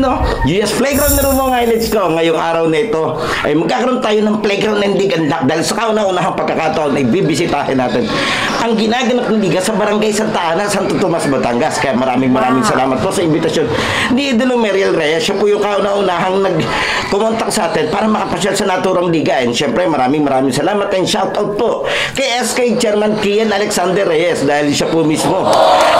no? US Playground na rin mga highlights ko. Ngayong araw na ito ay magkakaroon tayo ng playground ng Liga dahil sa kauna-unahang pagkakataon ay bibisitahin natin ang ginaganap ng Liga sa Barangay Santa Ana, Santo Tomas, Batangas. Kaya maraming salamat po sa imbitasyon ni Idolo Meriel Reyes. Siya po yung kauna-unahang nag-kumontak sa atin para makapasyal sa naturang Liga. And syempre maraming salamat and shoutout po kay SK Chairman Kian Alexander Reyes dahil siya po mismo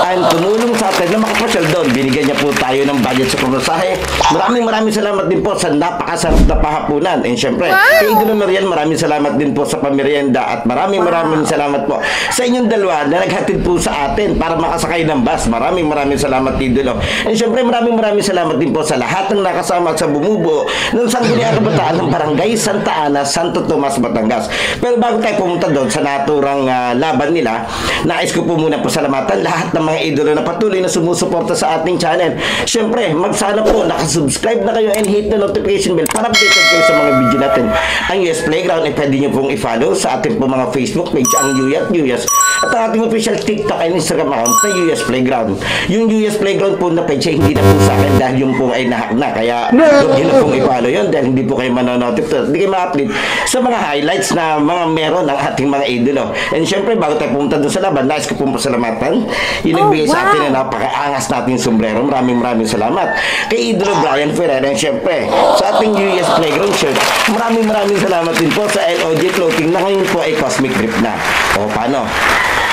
ang tumulong sa atin na makapasyal doon. Binigyan niya po tayo ng budget sa pamasahe. Maraming salamat din po sa napakasarap na pahapunan. And syempre, kay Idolo Meriel, maraming salamat din po sa pamerienda at maraming salamat po sa inyong dalawa na naghatid po sa atin para makasakay ng bus. Maraming salamat, Idolo. And syempre, maraming salamat din po sa lahat ng nakasama sa bumubuo ng Sangguniang Kabataan ng Barangay Santa Ana, Santo Tomas, Batangas. Pero bago tayo pumunta doon sa naturang laban nila, nais ko po muna po salamatan lahat ng mga idolo na patuloy na sumusuporta sa ating channel. Syempre, magsana po, nakasubscribe na kayo and hit the notification bell para updated kayo sa mga video natin. Ang US Playground ay pwede nyo pong i-follow sa ating po mga Facebook page, ang US at ang ating official TikTok and Instagram account na US Playground. Yung US Playground po na page ay hindi na po sa akin dahil yung po ay nahack na. Kaya huwag nyo na pong i-follow yun dahil hindi po kayo manonotify, hindi kayo ma-update sa mga highlights na mga meron ng ating mga idolo. And syempre, bago tayo pumunta doon sa laban, nais ko pong pasalamatan yung nagbigay sa atin na napaka-angas nating sombrero. Maraming salamat kay Idolo Brian Ferrer. And syempre, sa ating US Playground shirt, maraming salamat din po sa LOG Clothing na ngayon po ay Cosmic Grip na. O paano?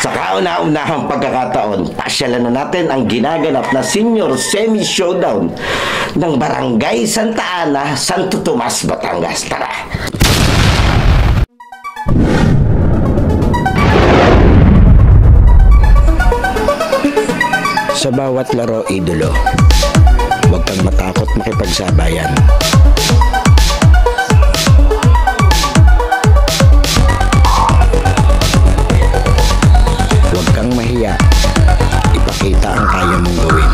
Sa kauna-unahang pagkakataon, pasyalan na natin ang ginaganap na Senior Semi-Showdown ng Barangay Santa Ana, Santo Tomas, Batangas. Tara! Sa bawat laro, idolo, huwag kang matakot makipagsabayan. Huwag kang mahiya. Ipakita ang kaya mong gawin.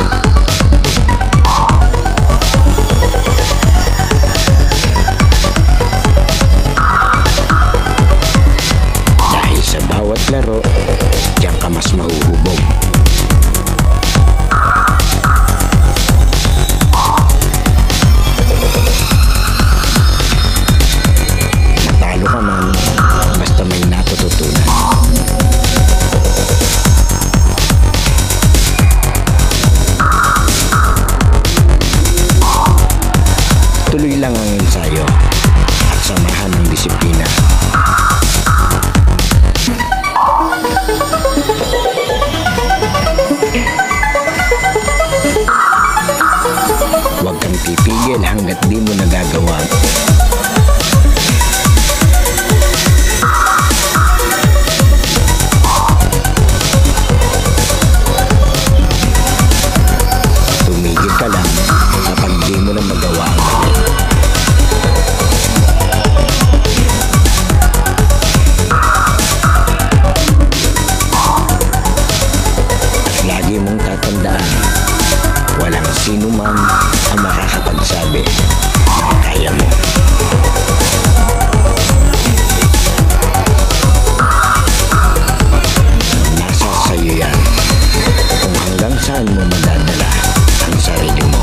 Dahil sa bawat laro, diyan ka mas mahuhubog. Matalo ka man, basta may natututunan. Tuloy lang ang ensayo at samahan ng disiplina. Huwag kang titigil hanggat di mo nagagawa. Tumigil ka lang kapag di mo na magawa ang mali. At lagi mong tatandaan, walang sino man ang makakapagsabi na kaya mo. Nasa sayo yan kung hanggang saan mo madadala ang sarili mo.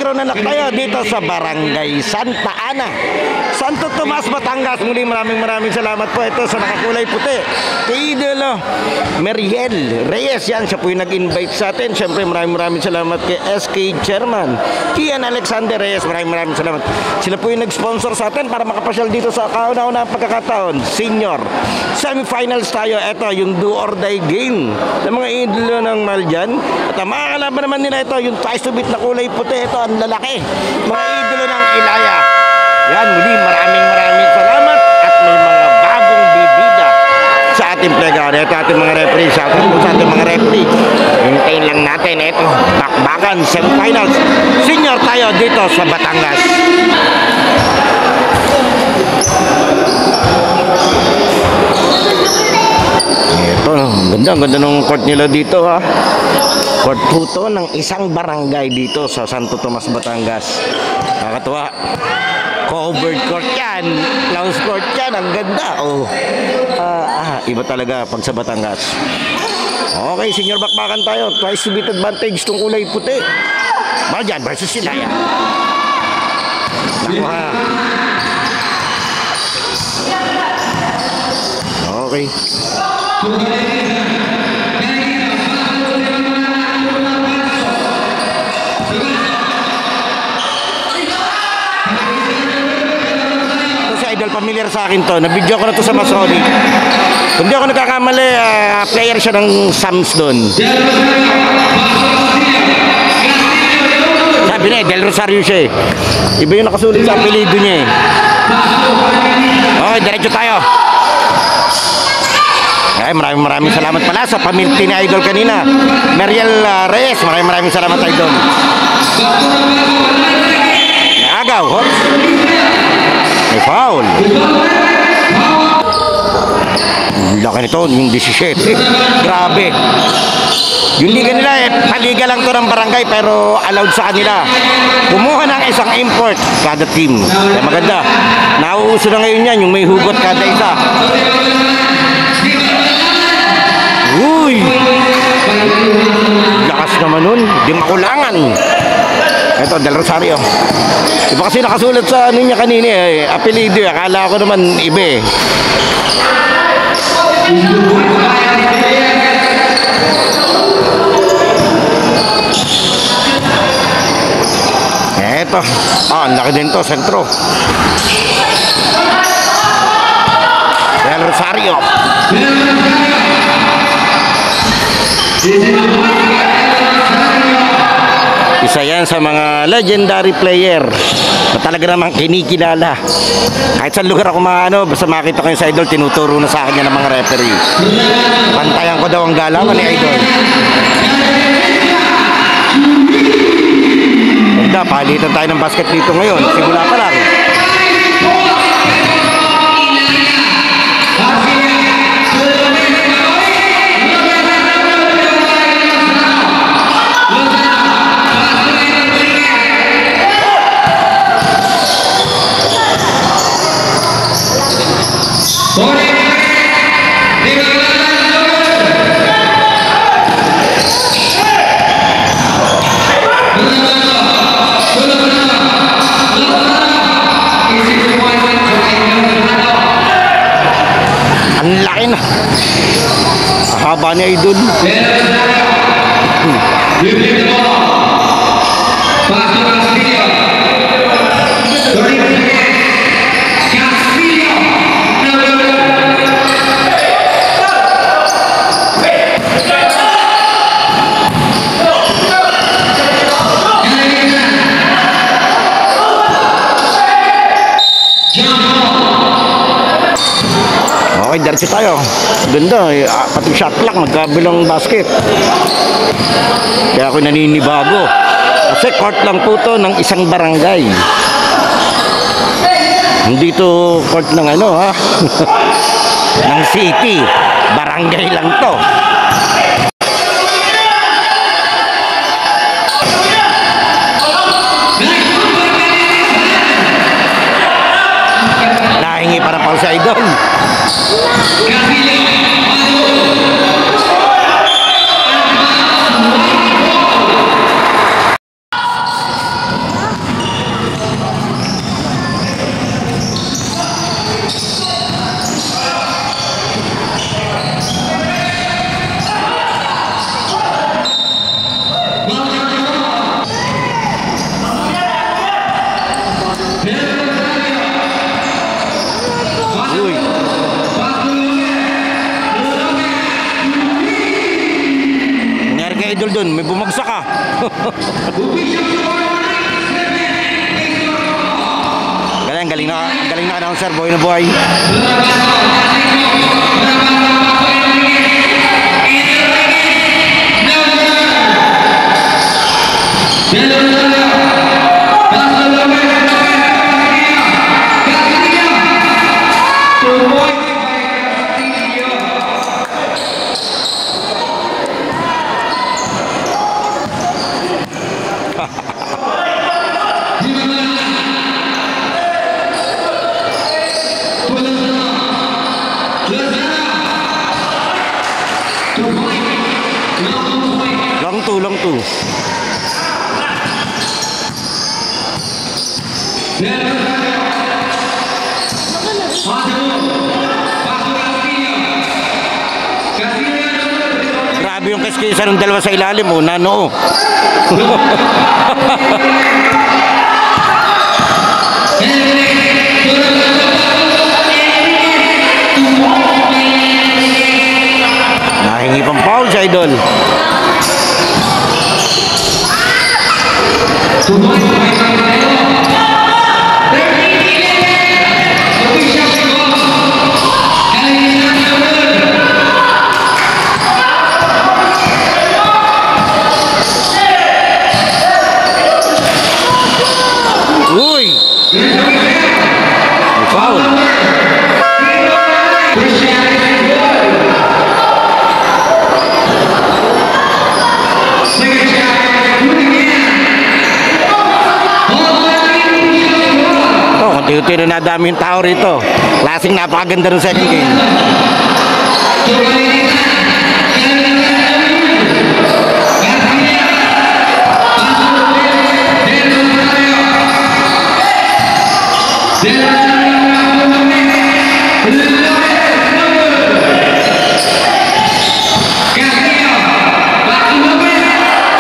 nagkaroon na tayo dito sa Barangay Santa Ana, Santo Tomas, Batangas. Muli maraming salamat po ito sa nakakulay puti, kay Idolo Meriel Reyes. Yan, siya po yung nag-invite sa atin. Siyempre maraming salamat kay SK Chairman Kian Alexander Reyes. Maraming salamat. Sila po yung nag-sponsor sa atin para makapasyal dito sa kauna-una pagkakataon. Senior semifinals tayo. Ito yung do or die game ng mga idolo ng Maljan. At ang mga kalaban naman nila ito, yung twice to beat na kulay puti. Ito ang lalaki, mga idolo ng Ilaya. Yan, muli maraming salamat. At may mga bagong bibida sa ating playground. Ito ating mga referee. Sa ating mga referee, hintayin lang natin. Ito, bakbakan semifinals senior tayo dito sa Batangas. Ito, ganda ng court nila dito, ha. Court po to ng isang barangay dito sa Santo Tomas, Batangas. Nakakatuwa. Covered court yan, closed court yan, ang ganda. Iba talaga pag sa Batangas. Okay, senior bakbakan tayo. Twice to beat advantage tong kulay puti. Maljan versus Ilaya. Nakuha. Okay. Idol, familiar sa akin to. Nabidyo ko na to sa Masoni. Kung di ako nagkakamali, player siya ng Sams doon. Sabi na Del Rosario siya eh. Iba yung nakasulit sa apelido niya eh. Okay, diretso tayo. Ay, maraming salamat pala sa pamilya ni Idol kanina, Meriel Reyes. Maraming salamat, Idol. Agaw, hot. May foul. Laki nito, yung 17. Grabe. Yung liga nila paliga lang to ng barangay, pero allowed sa kanila kumuha ng isang import kada team. Kaya maganda. Nauuso na ngayon yan, yung may hugot kada isa. Uy! Lakas naman nun. Di makulangan. Ito, Del Rosario. Iba kasi nakasulat sa ano niya kanina eh. Apelido. Akala ko naman iba eh. Eto. Ang laki din to. Sentro. Del Rosario. Isa yan sa mga legendary player na talaga namang kinikilala. Kahit sa lugar ako basta makita ko yung sa Idol, tinuturo na sa akin yan ng mga referee. Pantayan ko daw ang galawan ni Idol. Ganda, palitan tayo ng basket dito ngayon. Simula pa lang. Ang laki na. Haba ni Idol. Okay, diretso tayo. Ganda, pati shot clock, magkabilang basket. Kaya ako naninibago. Kasi court lang po to ng isang barangay. Hindi to court ng ng city. Barangay lang to. Nahingi para pa sa Idol. Galing na announcer, boy na boy. Long two. Grabe yung kiskisa ng dalawa sa ilalim, oh, nano. Nahingi pang foul si Idol. Uy! Foul! Unti-unti na nadami yung tao rito. Klaseng napakaganda ng second game.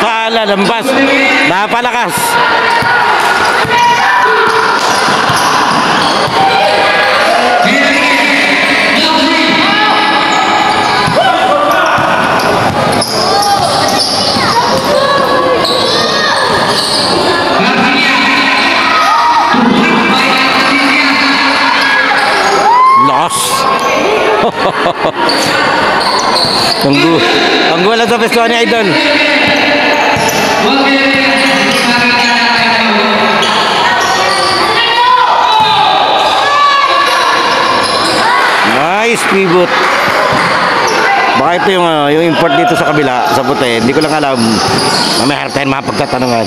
Pala, lampas. Napalakas. Ang gulo sa pesto ni Idol. Nice pivot. Baka ito yung import dito sa kabila, sa puti. Hindi ko lang alam. May harap tayong mga pagtatanungan.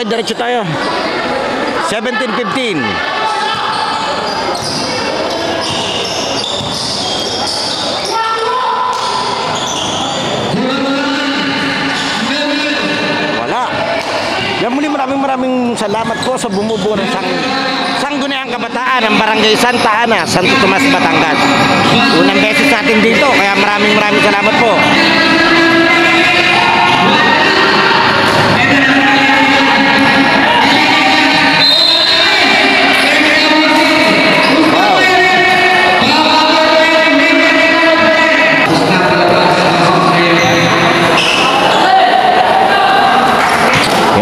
Okay, diretso tayo. 17-15. Yan muli, maraming salamat po sa bumubuo ng Sangguniang Kabataan ng Barangay Santa Ana, Santo Tomas, Batangas. Unang beses natin dito, kaya maraming salamat po.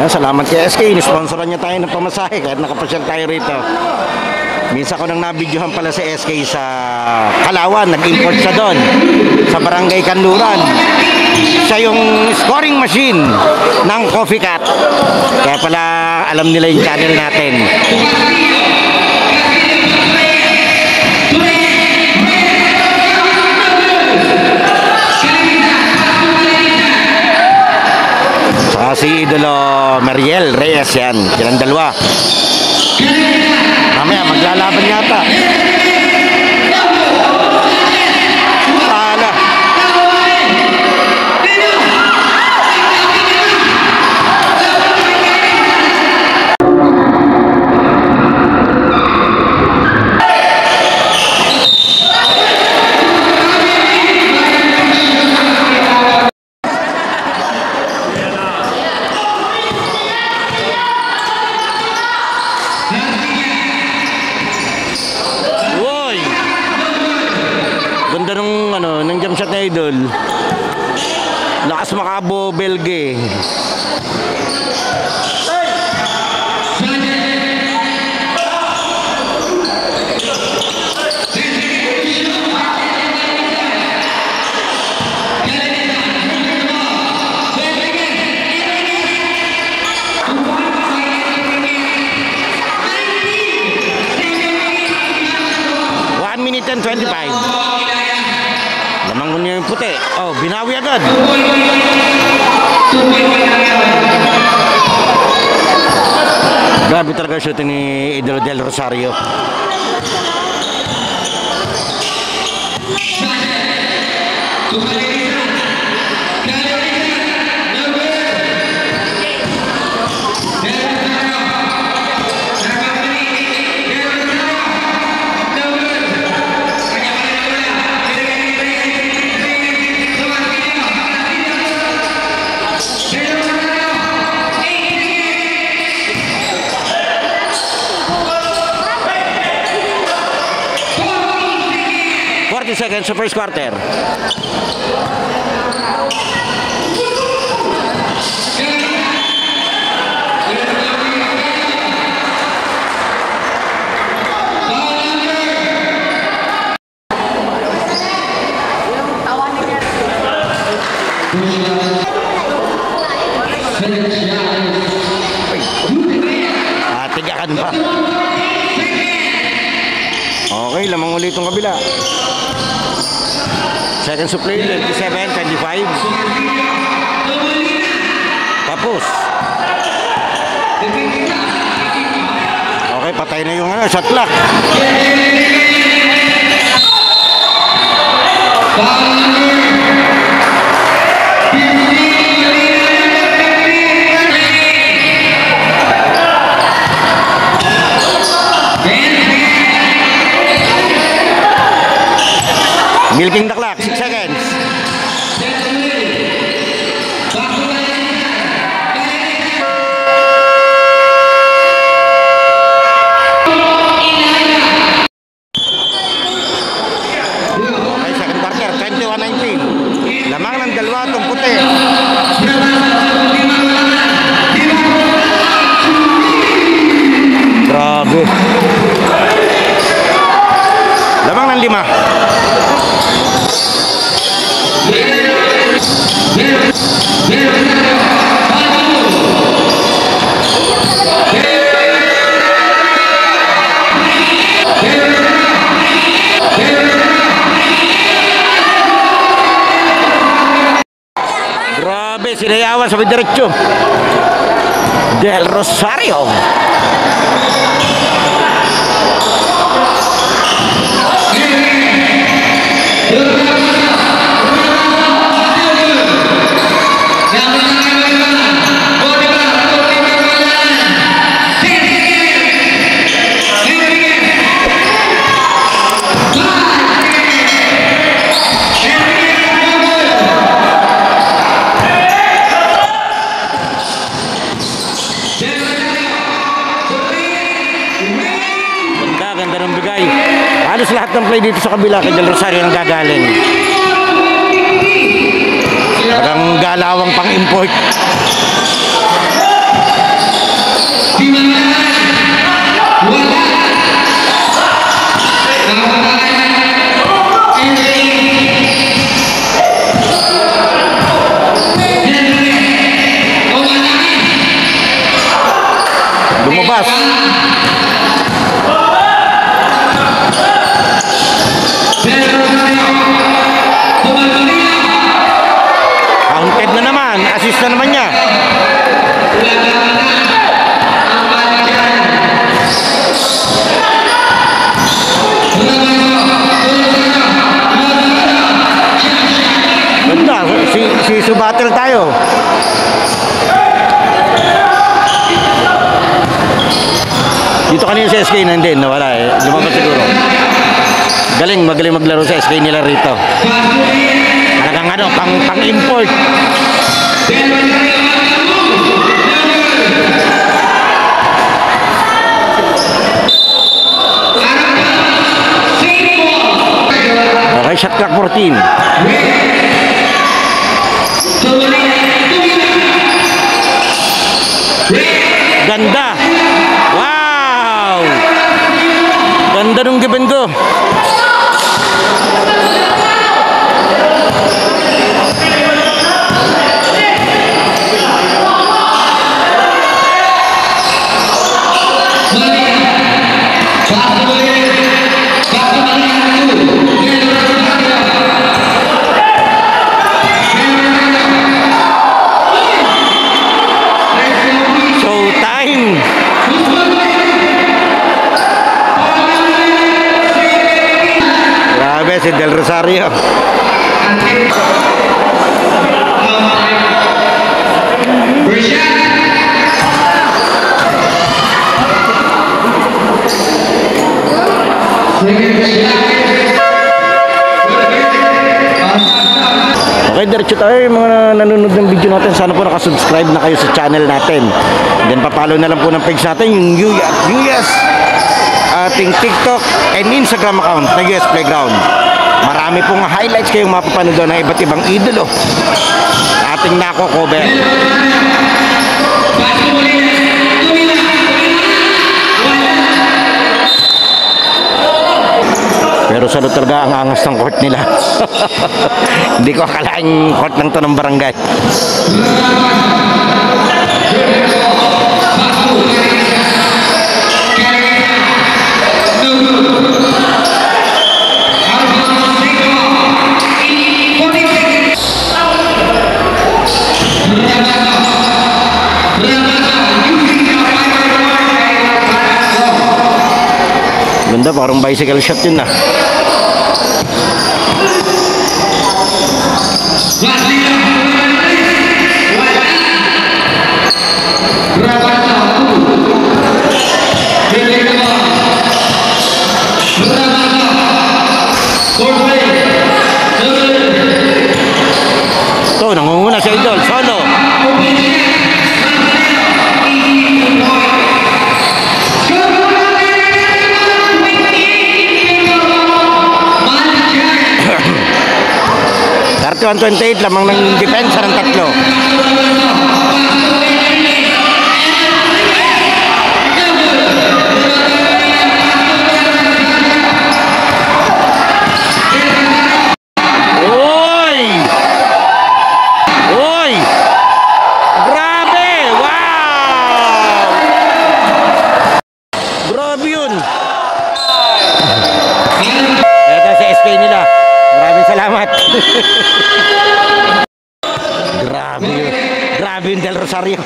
Salamat kay SK, inisponsoran niya tayo ng pamasahe kahit nakapasyal tayo rito. Minsan ko nang nabidyohan pala si SK sa Kalawan, nag-import siya doon sa Barangay Kanluran. Siya yung scoring machine ng Coffee Cat. Kaya pala alam nila yung channel natin. Si Idolo Mariel Reyes yan. Yan ang dalawa. Mamaya maglalaban yata. Pala. jump shot na idol. Lakas makabo Belge. Minute and 25. Lamang niya yung puti. Oh, binawi agad. Grabe talaga shooting ni Idolo Del Rosario. Seconds sa first quarter. Tigakan pa. Okay, lamang ulit itong kabila. Seconds to play, 27, 25. Tapos. Okay, patay na yung shot clock. Milking the clock, 6 seconds. Okay, second quarter, 21-19. Lamang ng dalawa itong puti. Grabe. Lamang ng 5. Grabe, sinayawan sa diretso. Del Rosario. Ganda ng bigay. Halos lahat ng play dito sa kabila kay Del Rosario nang gagaling. Parang galawang pang-import. Lumabas. Counted na naman, assist na naman niya. Ganda, si Subatel tayo. Dito kanina sa SK na hindi, nawala eh. Lumabas siguro. Magaling maglaro sa SK nila rito. Talagang ano, pang-import. Okay, shot clock 14. Ganda. Wow! Ganda nung give and go. Si Del Rosario. Okay, diretso tayo mga nanonood ng video natin. Sana po nakasubscribe na kayo sa channel natin. Then papalo na lang po ng page natin yung US ating TikTok and Instagram account na US Playground. Marami pong highlights kayong mapapanood doon ng iba't ibang idolo na ating nako-cover. Pero salo talaga ang angas ng court nila. Hindi ko akalaing court lang to ng barangay. Ganda, parang bicycle shot yun ah. Ito, nangunguna si Idol, solo. .28 lamang ng depensa ng tatlo. Oy! Oy! Grabe! Wow! Grabe yun! Ito sa SK nila. Maraming salamat. Grabe yung Del Rosario.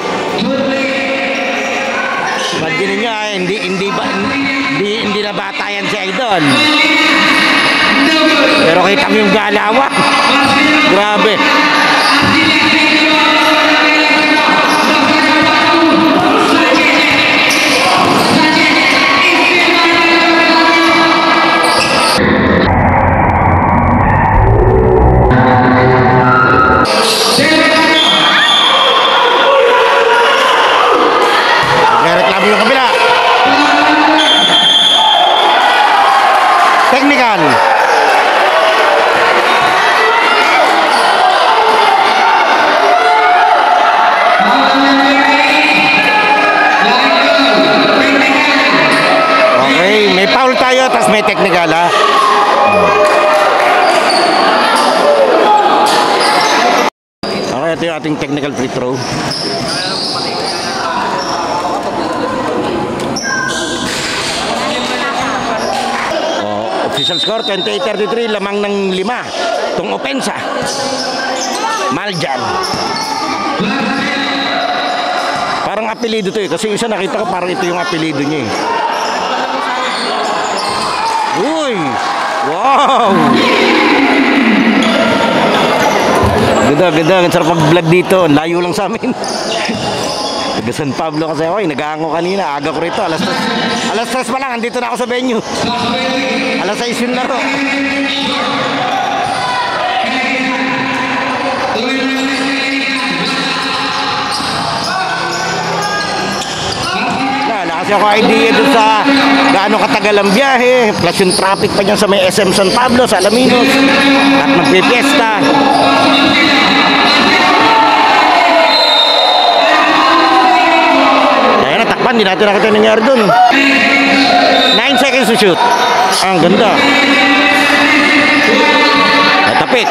Imagine nyo hindi na bata yan si Idol. Pero kita mo yung galawa. Grabe. Yung kabila. Technical. Okay, may foul tayo tapos may technical ha. Okay, ito yung ating technical free throw. Official score 28-33, lamang ng 5 itong opensa. Maljan. Parang apelido to eh, kasi isa nakita ko parang ito yung apelido niya eh. Uy! Wow! Ganda, ang sarap mag-vlog dito. Layo lang sa amin. Taga San Pablo kasi ako, nag-aango kanina. Aga ko rito, alas 3 pa lang, andito na ako sa venue. Alas 6 yung laro. Wala kasi siya ko idea doon sa gaano katagal ang biyahe, plus yung traffic pa niyan sa may SM San Pablo, sa Alaminos, at magpipiesta. Ayan, natakpan, hindi natin nakita yung nangyari doon. 9 seconds to shoot. Ang ganda. Natapik.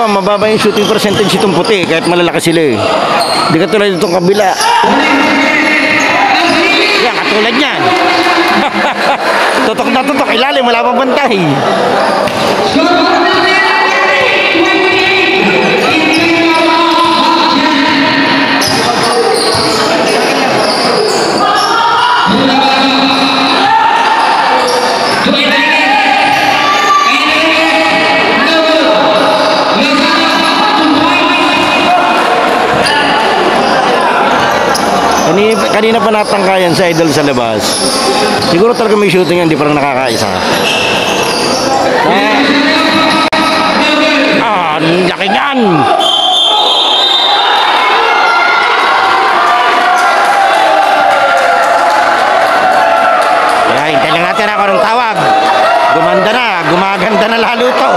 Mababa yung shooting percentage itong puti kahit malalaki sila eh. Hindi ka tulad itong kabila. Yan, katulad niyan. Tutok na tutok, ilalim, wala pang bantay. Kanina pa natangkayan sa idol sa labas. Siguro talaga may shooting yan, di pa rin nakakaisa. Laki niyan! Kaya hintayin lang natin ako ng tawag. Gumanda na, gumaganda na lalo to.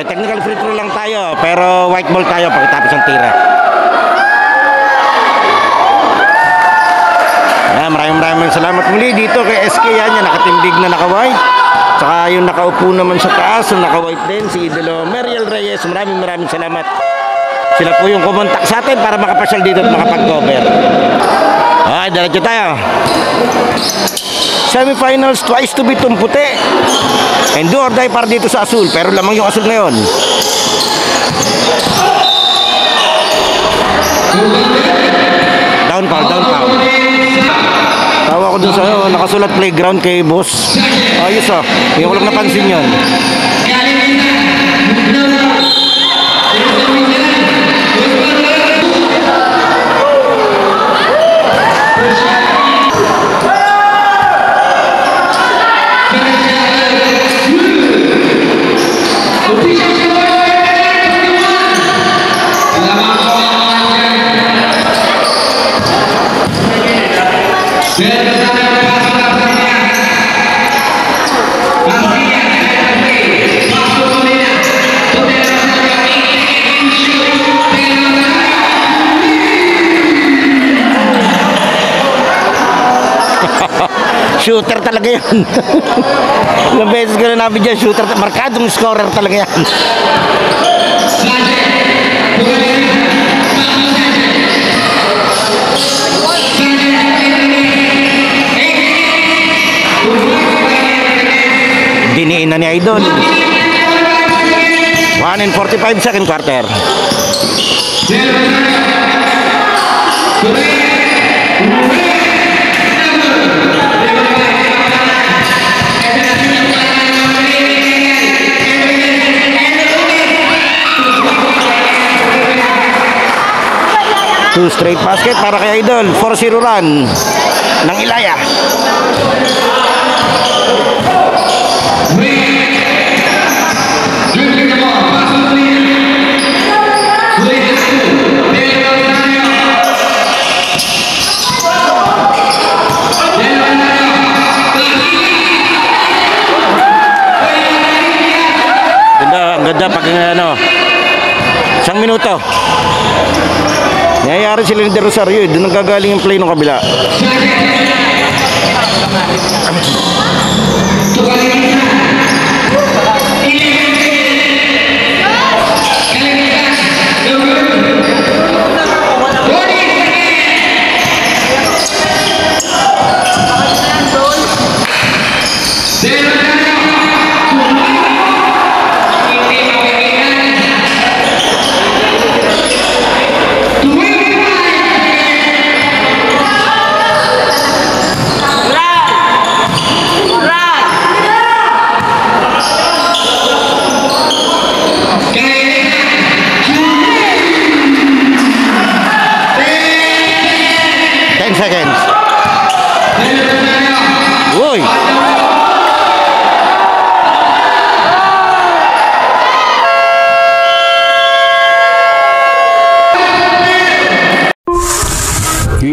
Technical free throw lang tayo, pero white ball tayo pagkatapos ng tira. Maraming salamat muli dito kay SK yan, yung nakatindig na naka-white. Saka yung nakaupo naman sa taas, yung naka-white din, si Idolo Meriel Reyes. Maraming salamat. Sila po yung kumontak sa atin para makapasyal dito at makapag-cover. Okay, diretso tayo. Semifinals, twice to beat itong puti. And do or die para dito sa asul. Pero lamang yung asul ngayon. Down foul. Tawa ko dun sa nakasulat playground kay boss. Ayos ah. Hindi ko lang napansin yun. Shooter talaga yan. Ilang beses ko na namin dyan, shooter, markadong scorer talaga yan. Diniin na ni Idol. 1 and 45 second quarter. Two straight basket para kay Idol. 4-0 run ng Ilaya. Ang ganda pag isang minuto. Nangyayari sila ni De Rosario, doon ang gagaling yung play ng kabila.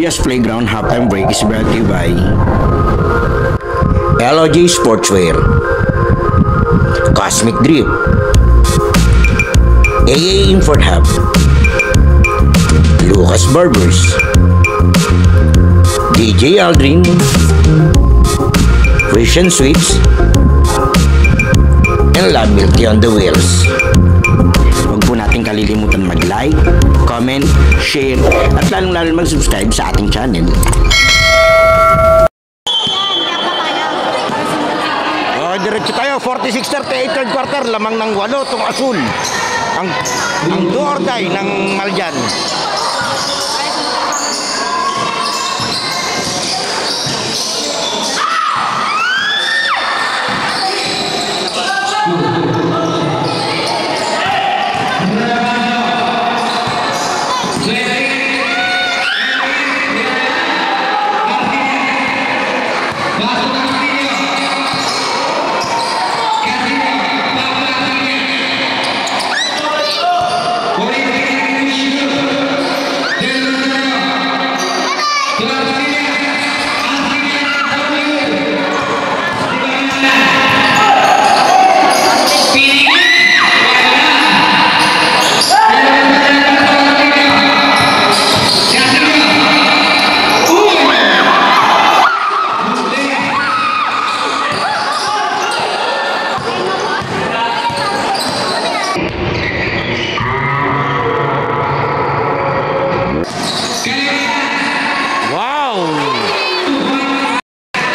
Yuya's Playground Halftime Break is brought to you by LOG Sportswear, Cosmic Drip, AA Import Hub, Lucas Barbers, DJ Aldrin, Christian Sweets, and Love Milky on the Wheels. Huwag po natin kalilimutan mag-like, comment, share, at lalong-lalo mag-subscribe sa ating channel. Okay, diretso tayo. 46-38 third quarter. Lamang ng 8 itong Asul. Ang do or die ng Maljan.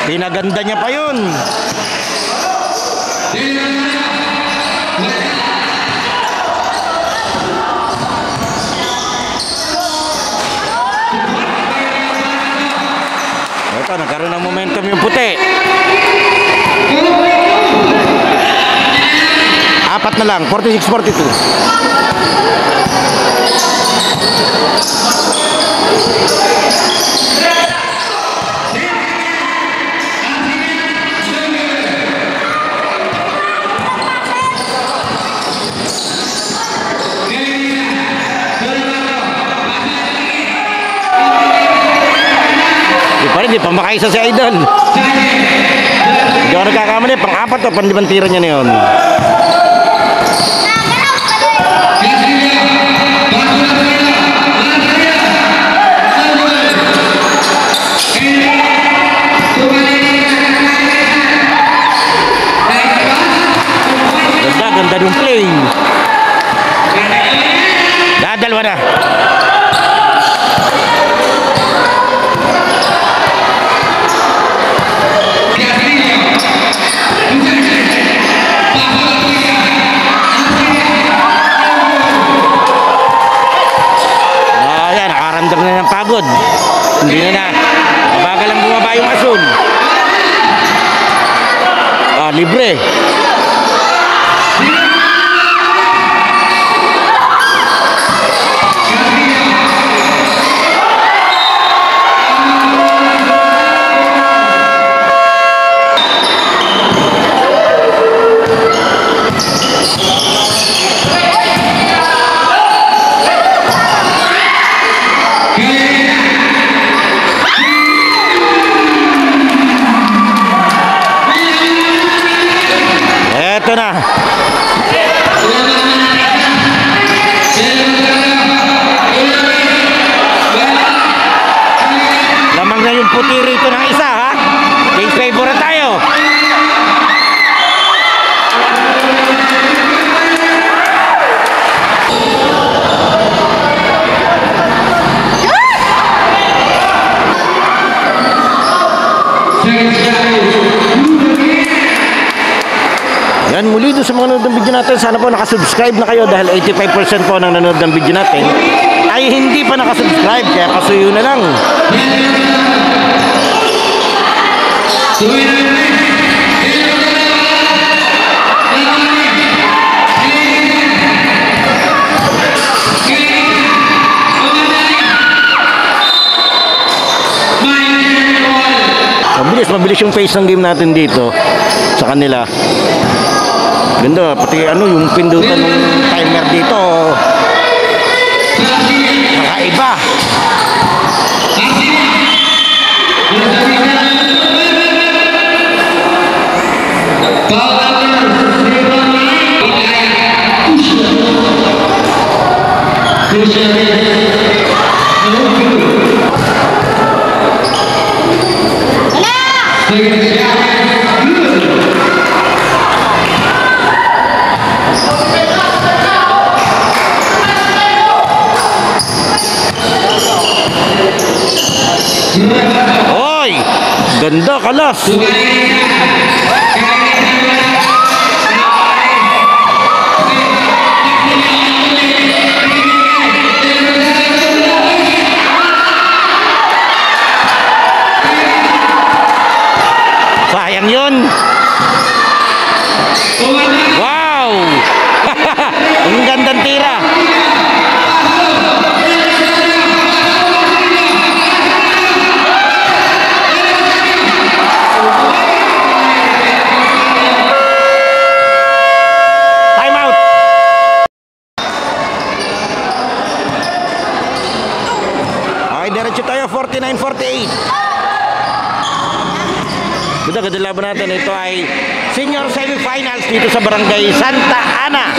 Pinaganda niya pa yun. Ito, nagkaroon ng momentum yung puti. 4 na lang, 46-42. Hindi pa makaisa si Idol. Hindi ako nagkakamali. Pang-4 o pang-5 tira niya na yun. Ganda yung play. Dadalwa na. Pagod. Hindi na. Mabagal lang bumaba yung Asul. Libre. Ito na. Lamang na yung puti rito ng isa, ha? Game favor na tayo. Yan, muli doon sa mga nanonood ng video natin, sana po nakasubscribe na kayo dahil 85% po ng nanonood ng video natin ay hindi pa nakasubscribe, kaya kasuyo na lang. Mabilis yung pace ng game natin dito sa kanila. Ganda, pati yung pindutan ng timer dito. Nakaiba. Hoy! Ganda, kalas! Sayang yun! Wow! Ang gandang tira! Time out! Okay, diretso tayo, 49-48. Ganda laban natin. Ito ay senior semifinals dito sa Barangay Santa Ana,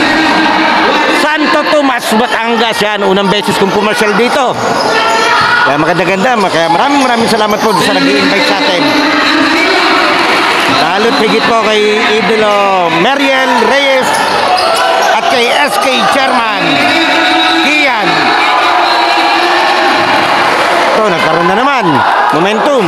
Santo Tomas, Batangas. Yan, unang beses kong pumasyal dito. Kaya maganda-ganda. Kaya maraming salamat po sa nag-i-invite sa atin. Lalo't higit po kay Idolo Mariel Reyes at kay SK Chairman Kian. Ito, nagkaroon na naman momentum.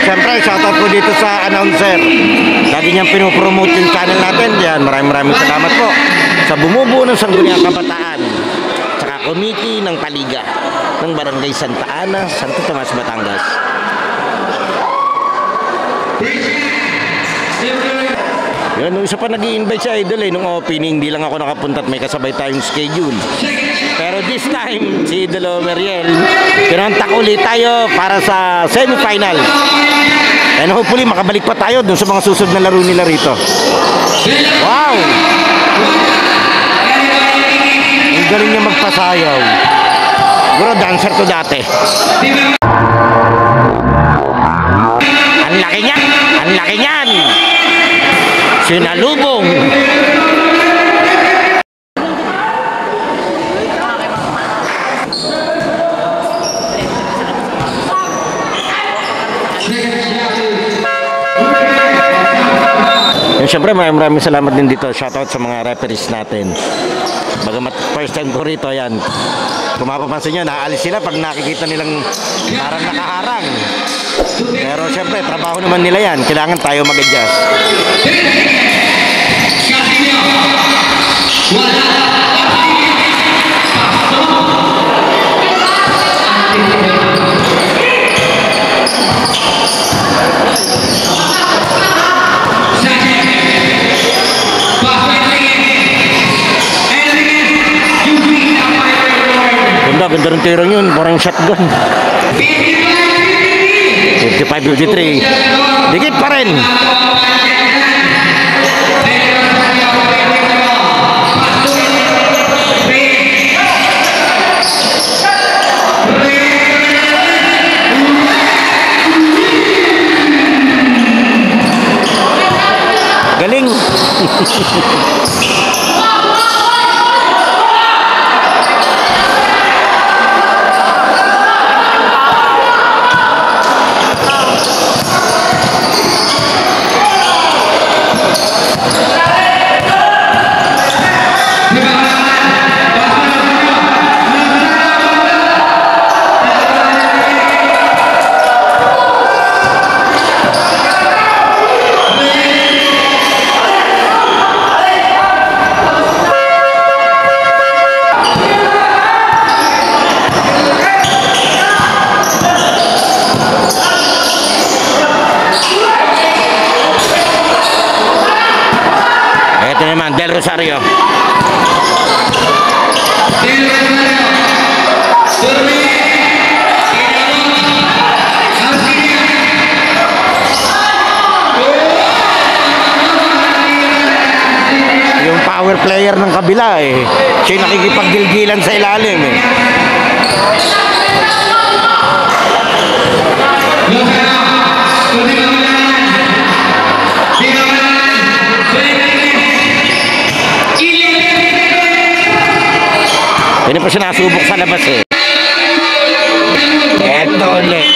Siyempre, shoutout po dito sa announcer. Lagi niyang pinopromote yung channel natin. Yan, maraming salamat po sa bumubuo ng Sangguniang Kabataan saka committee ng Paliga ng Barangay Santa Ana, Santo Tomas, Batangas. Yan, nung isa pa nag-i-invite sa Idol nung opening, hindi lang ako nakapunta at may kasabay tayong schedule. Pero this time, si Idolo Mariel, kinontak ulit tayo para sa semifinal. And hopefully, makabalik pa tayo dun sa mga susunod na laro nila rito. Wow! Ang galing niya magpasayaw. Siguro dancer to dati. Ang laki niya! Ang laki niyan! Sinalubong! Siyempre maraming salamat din dito. Shoutout sa mga referees natin. Bagamat first time ko rito, yan. Kung mapapansin nyo, naalis sila pag nakikita nilang parang nakaharang. Pero siyempre, trabaho naman nila yan. Kailangan tayo mag-adjust. Ganda rin tirang yun, parang shotgun. 55-53. Dikit pa rin. Galing. Del Rosario. Yung power player ng kabila eh. Siya yung nakikipaggilgilan sa ilalim eh. Hindi pa siya nasubok sa labas eh. Eto ulit.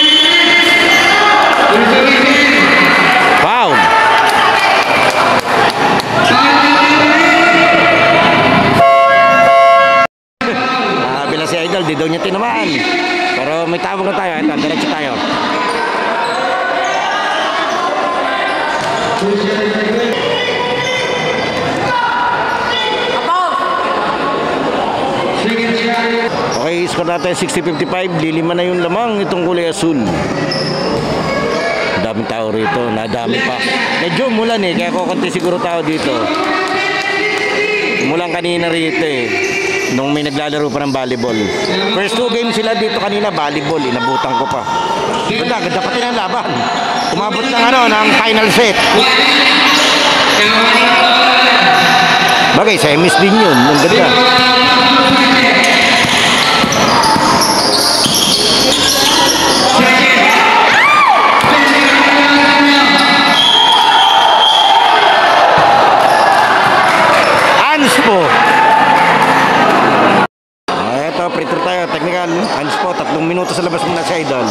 Wow! Bila si Idol, di daw niya tinamaan. Pero may tawag na tayo. Ito, diretso tayo. Okay, score natin 60-55. Lilima na yung lamang itong kulay asul. Daming tao rito, nadami pa. Medyo umulan eh, kaya kukunti siguro tao dito. Umulan kanina rito eh, nung may naglalaro pa ng volleyball. First 2 games sila dito kanina, volleyball, inabutan ko pa. Ganda pati ng laban. Umabot ng ng final set. Bagay, semis din yun. Ang ganda. Anspo. Ito, pre-throw tayo. Technical. Anspo, 3 minuto sa labas muna si Idol.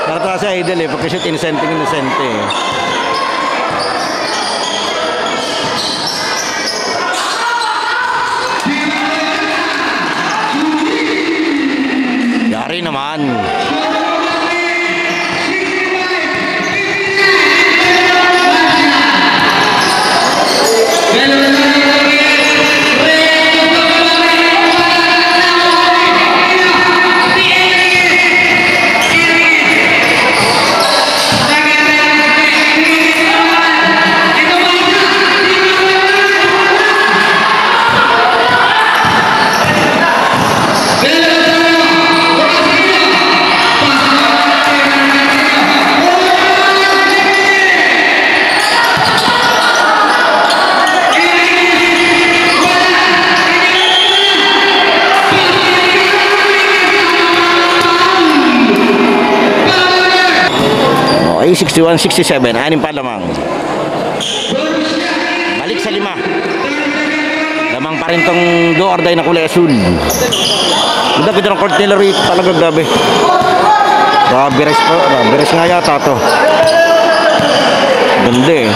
Nakatawa si Idol eh, pagka-shoot inosente eh. Yari naman. Okay, 61-67, 6 pa lamang. Balik sa 5. Lamang pa rin tong do or die na kulay asul. Ganda ng court nila rito, talaga gabi. Beres nga yata to. Ganda eh.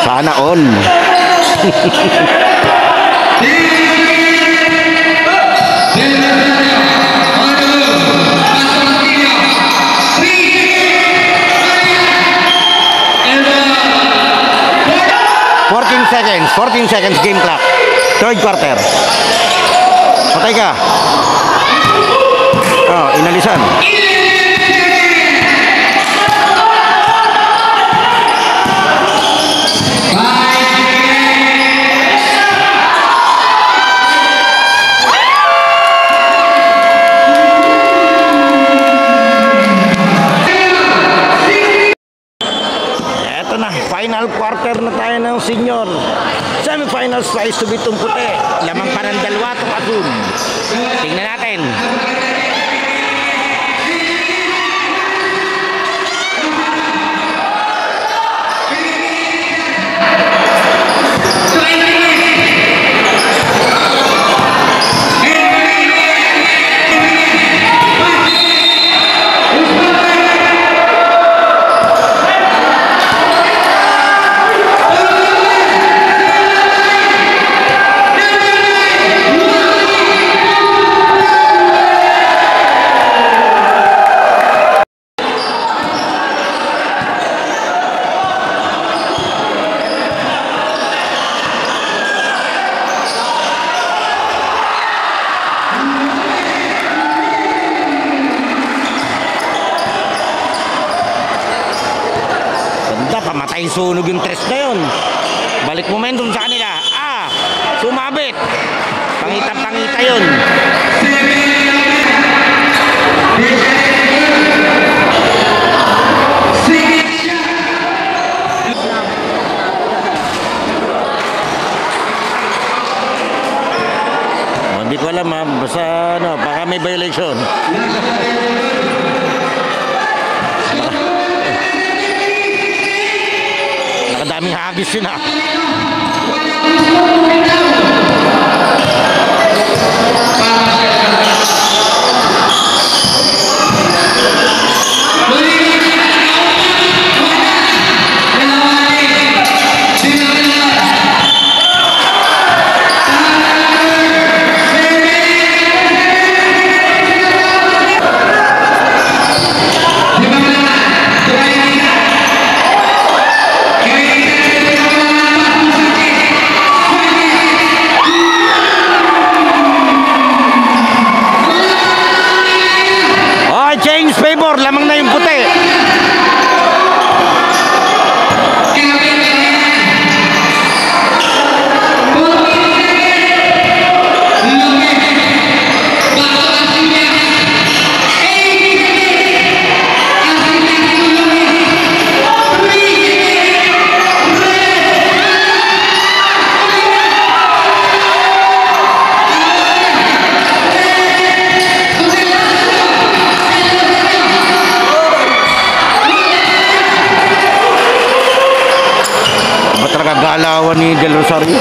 Sana all. Seconds, 14 seconds game clock. Third quarter. Patay ka. Oh, inalisan. Final quarter na tayo ng senior. Semifinals twice to be tumputi. Lamang pa ng 2 itong asul. Tingnan natin. Patay sunog yung tres na yun. Balik momentum sa kanila. Sumabit. Pangita-pangita yun. Hindi ko alam basta baka may violation. Nakadaming hagis yun lamang na yung puti. Galawan ni Del Rosario.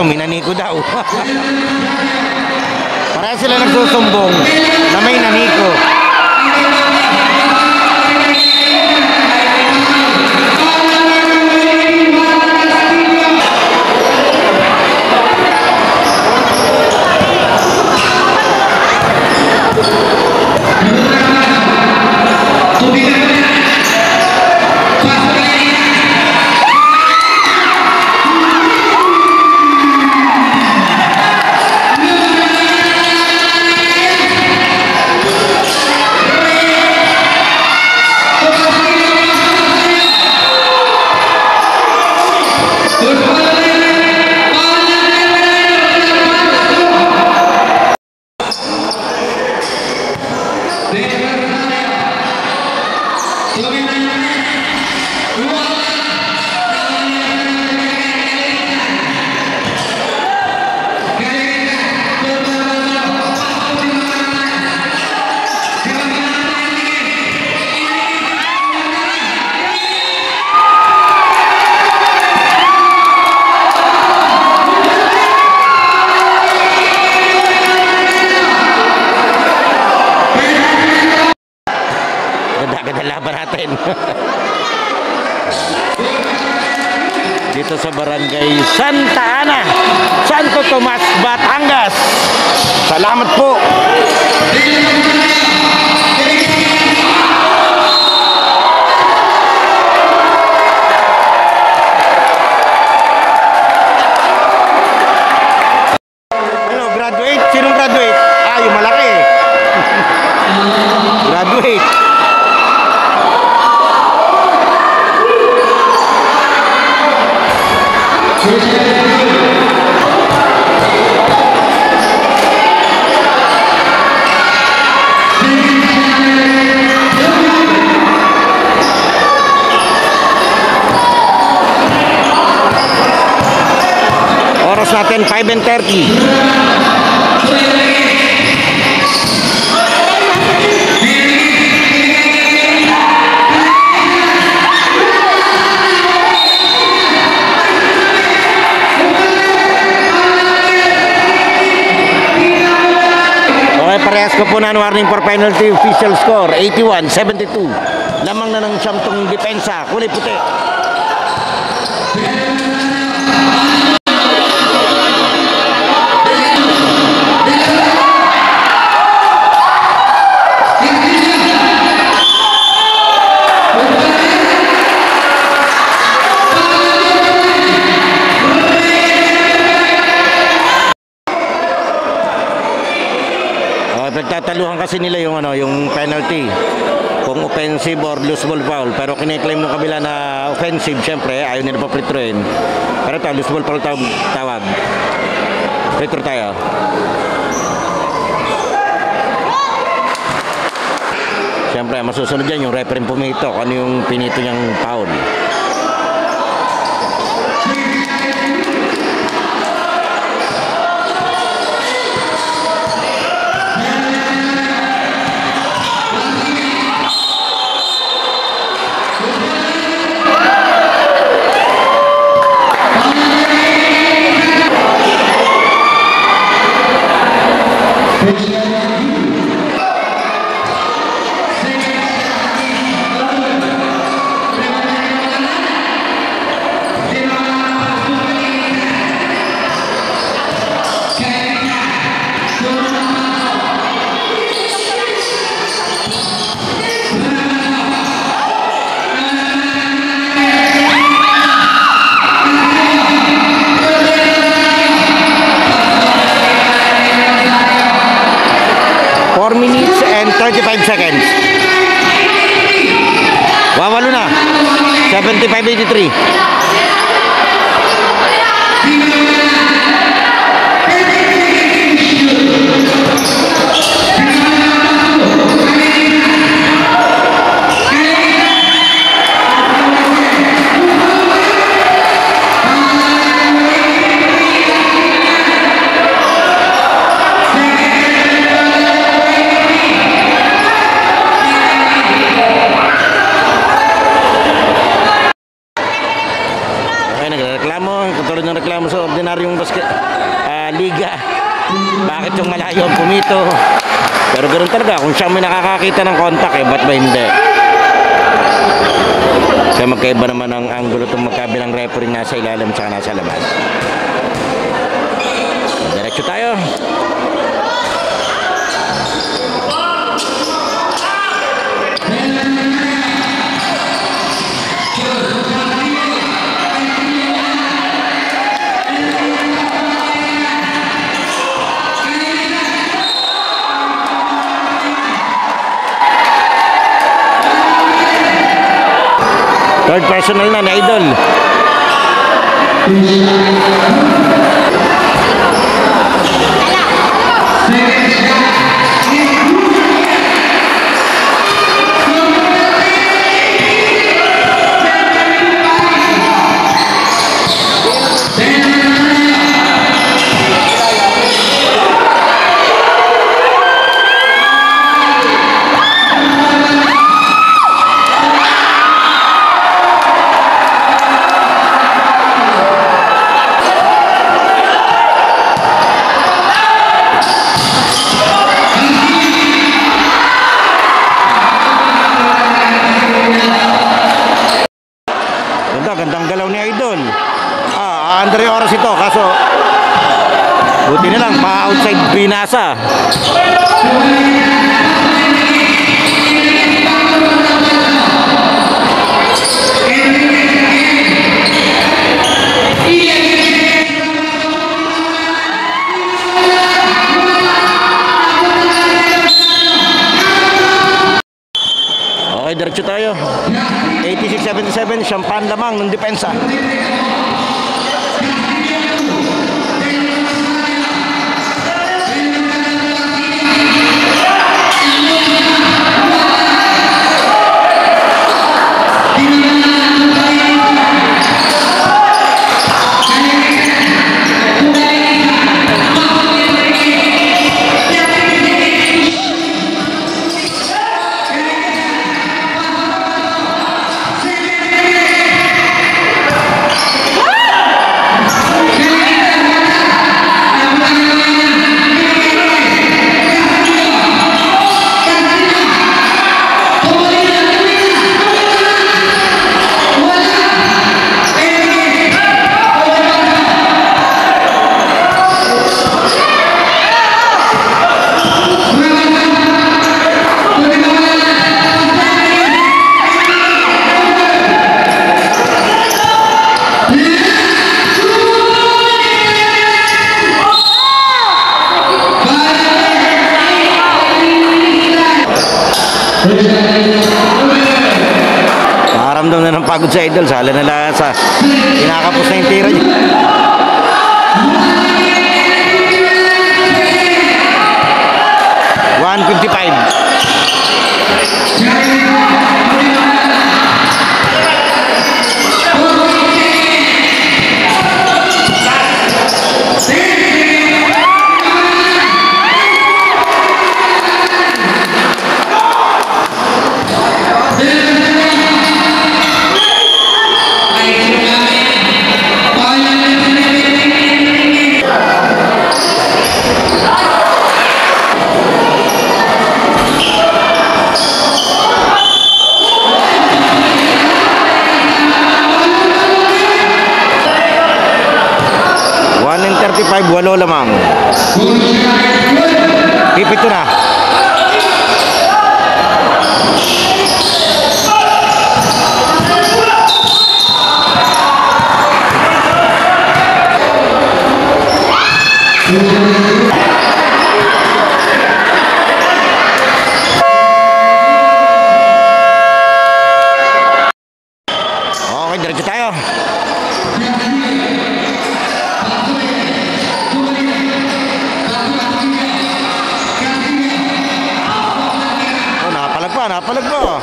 May naniko daw. Para sila nagsusumbong na may naniko. Ganda laban natin. Di dito sa Barangay Santa Ana, Santo Tomas, Batangas. Salamat po. Ano, graduate? Sinong graduate? Ah, yung malaki. Graduate. Oras natin 5:30. Okay, parehas ko po na warning for penalty. Official score 81-72. Lamang na ng siyamtong depensa, kulay puti. Nagtataluhan kasi nila yung yung penalty kung offensive or loose ball foul, pero kine-claim ng kabila na offensive. Syempre ayaw nila pa free throw-in, pero ito loose ball foul tawag. Free throw tayo. Syempre masusunod dyan yung referee pumito kung ano yung pinito niyang foul. Minutes and 35 seconds. Wawalo na. 75-83. Katulad ng reklamo sa ordinaryong liga, bakit yung malayo ang pumito? Pero ganoon talaga, kung siya may nakakakita ng contact, ba't ba hindi? Kaya magkaiba naman ang angulo itong magkabilang referee nasa ilalim at nasa labas. Diretso tayo. Third personal na Idol. Gandang galaw ni Idol. Under yung oras ito, kaso buti na lang, pa-outside binasa. Okay, diretso tayo. 86-77, Champagne lamang ng depensa. Nakaramdam na ng pagod sa idol. Sala na lang sa kinakapos na yung tira niya. Walo lamang. Pipito na. Okay, diretso tayo. Napalag po.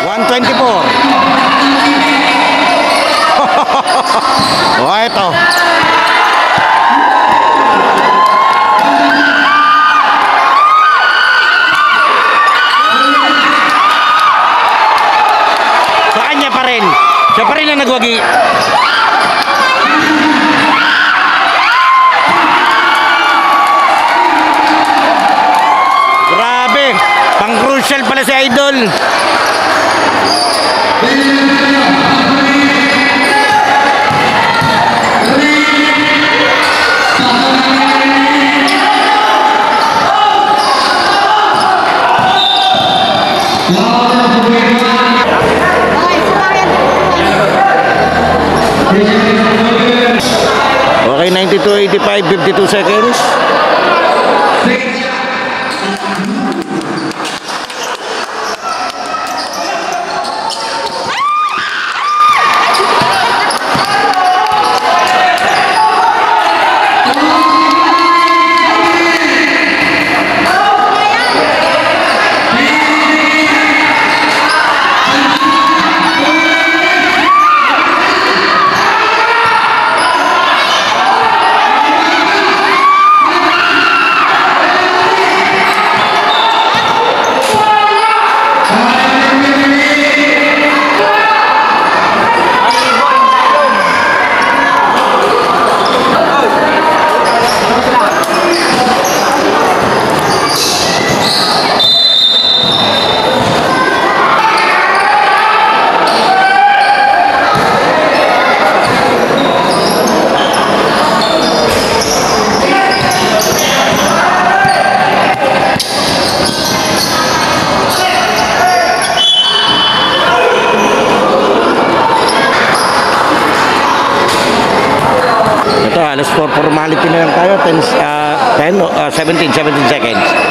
124. Oh, ito. Sa kanya pa rin. Siya pa rin ang nagwagi. Pang-crucial pala si Idol. Okay, 92-85, 52 seconds. formality na lang tayo. 17 seconds.